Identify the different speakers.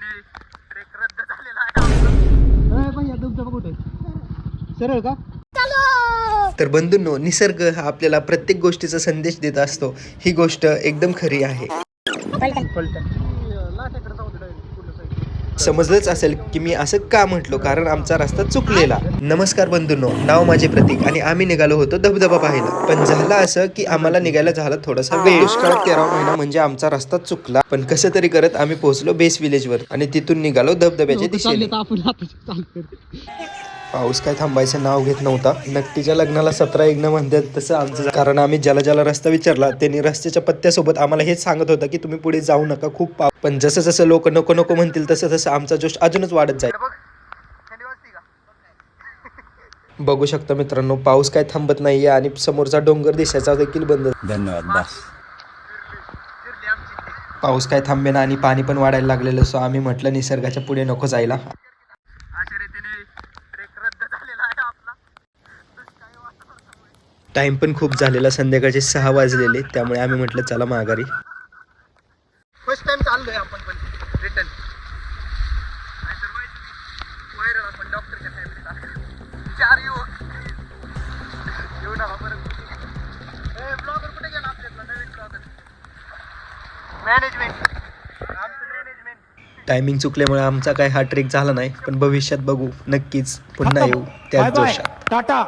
Speaker 1: रीतीने ट्रेक रद्द झालेला आहे. भैया तुमचं कुठे सरळ का?
Speaker 2: तर बंधूंनो, निसर्ग हा आपल्याला प्रत्येक गोष्टीचा संदेश देत असतो. ही गोष्ट एकदम खरी आहे. समजलंच असेल की मी असं का म्हटलो, कारण आमचा रस्ता चुकलेला. नमस्कार बंधूंनो, नाव माझे प्रतीक आणि आम्ही निघालो होतो धबधबा पाहायला. पण झालं असं की आम्हाला निघायला झाला थोडासा वेळ. दुष्काळात 13वा महिना म्हणजे आमचा रस्ता चुकला. पण कसं तरी करत आम्ही पोहोचलो बेस विलेज वर आणि तिथून निघालो धबधब्याच्या दिशेने. पाऊस काय थांबायचं नाव घेत नव्हता. नक्कीच्या लग्नाला 17 यज्ञ म्हणतात तसं आमचं, कारण आम्ही ज्याला रस्ता विचारला त्यांनी रस्त्याच्या पत्त्यासोबत आम्हाला हेच सांगत होता की तुम्ही पुढे जाऊ नका, खूप पाऊस. पण जसं जसं लोक नको नको म्हणतील तसं तसं आमचा जोश अजूनच वाढत जाईल. बघू शकता मित्रांनो, पाऊस काय थांबत नाहीये आणि समोरचा डोंगर दिसायचा देखील बंद.
Speaker 3: धन्यवाद बस.
Speaker 2: पाऊस काय थांबेना आणि पाणी पण वाढायला लागलेलं. सो आम्ही म्हटलं निसर्गाच्या पुढे नको जायला. टाइम पण खूप झालेला, संध्याकाळचे 6 वाजलेले. त्यामुळे आम्ही म्हटलं चला माघारी.
Speaker 1: फर्स्ट टाइम चाललोय आपण पण रिटर्न. आपण डॉक्टरच्या फॅमिलीला 4 युवक येऊ नका परत. ब्लॉगर कुठे गेला आपल्यातला नवीन ब्लॉगर? मॅनेजमेंट, आमचं मॅनेजमेंट.
Speaker 2: टायमिंग चुकल्यामुळे आमचा काय हा ट्रेक झाला नाही, पण भविष्यात बघू नक्कीच, पुन्हा येऊ त्याच जोशात.
Speaker 3: टाटा.